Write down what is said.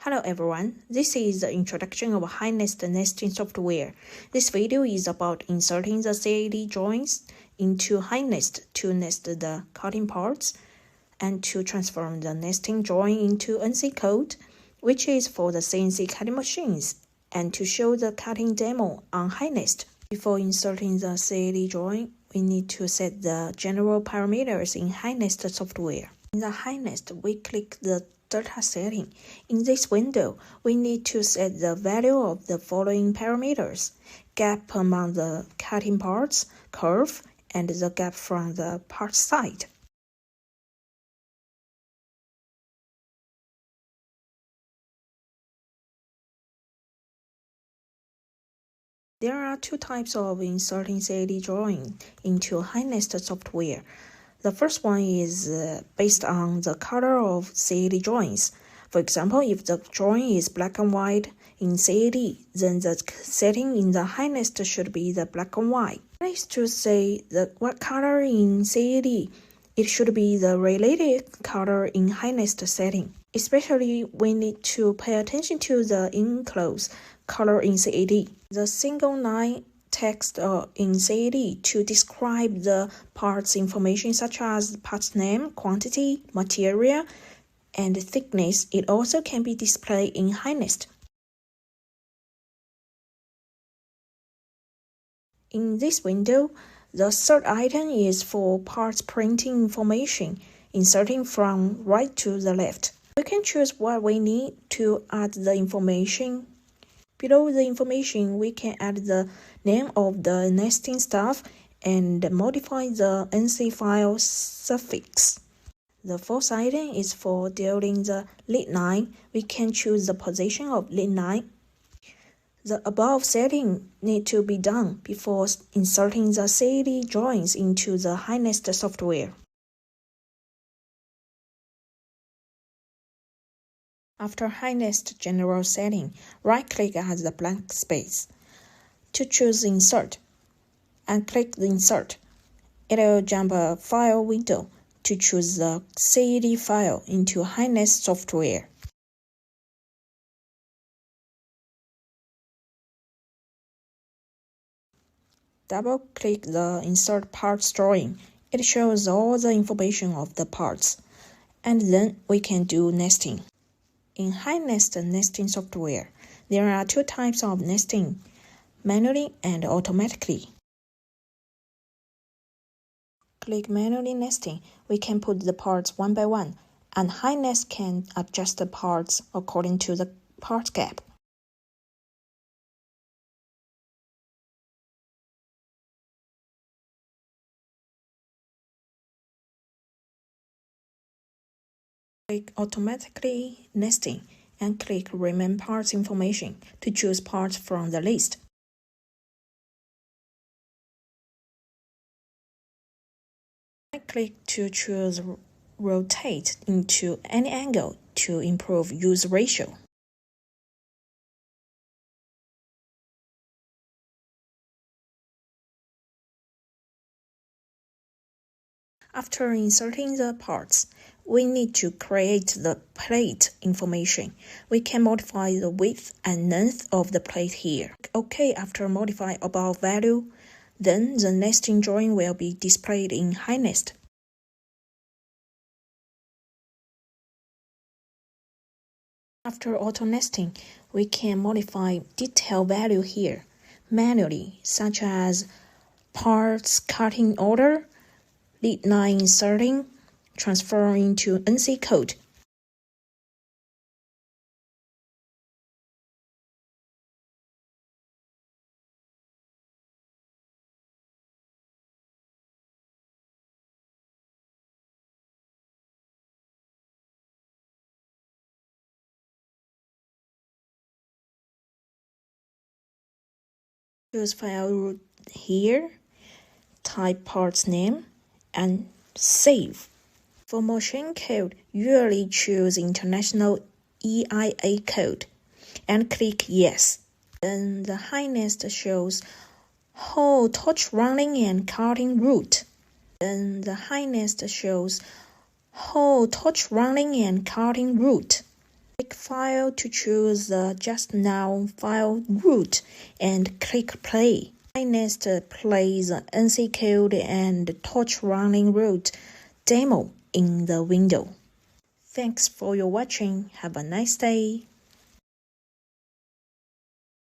Hello everyone, this is the introduction of high-nest nesting software. This video is about inserting the CAD drawings into high-nest to nest the cutting parts and to transform the nesting drawing into NC code, which is for the CNC cutting machines, and to show the cutting demo on high-nest. Before inserting the CAD drawing, we need to set the general parameters in high-nest software. In the high-nest, we click the data setting. In this window, we need to set the value of the following parameters: gap among the cutting parts, curve, and the gap from the part side. There are two types of inserting CAD drawing into high-nest software. The first one is based on the color of CAD drawings. For example, if the drawing is black and white in CAD, then the setting in the high-nest should be the black and white. That is to say, what color in CAD, it should be the related color in high-nest setting. Especially, we need to pay attention to the enclosed color in CAD. The single line text in CAD to describe the parts information such as part name, quantity, material, and thickness. It also can be displayed in high-nest. In this window, the third item is for parts printing information, inserting from right to the left. We can choose what we need to add the information. Below the information, we can add the name of the nesting stuff and modify the NC file suffix. The fourth item is for dealing the lead line. We can choose the position of lead line. The above setting need to be done before inserting the CAD drawings into the high-nest software. After high-nest general setting, right-click at the blank space to choose Insert, and click the Insert. It will jump a file window to choose the CAD file into high-nest software. Double-click the Insert Parts drawing. It shows all the information of the parts, and then we can do nesting. In high-nest nesting software, there are two types of nesting: manually and automatically. Click manually nesting. We can put the parts one by one, and high-nest can adjust the parts according to the part gap. Click automatically nesting and click remain parts information to choose parts from the list. Click to choose rotate into any angle to improve use ratio. After inserting the parts, we need to create the plate information. We can modify the width and length of the plate here. OK, after modify above value, then the nesting drawing will be displayed in high-nest. After auto-nesting, we can modify detail value here manually, such as parts cutting order, lead line inserting, transferring to NC code. Choose file root here, type parts name, and save. For machine code, usually choose International EIA code and click Yes. Then the high-nest shows whole touch running and cutting route. Then the high-nest shows whole touch running and cutting route. Click File to choose the Just Now file root and click Play. I next play the NC code and touch running root demo in the window. Thanks for your watching. Have a nice day.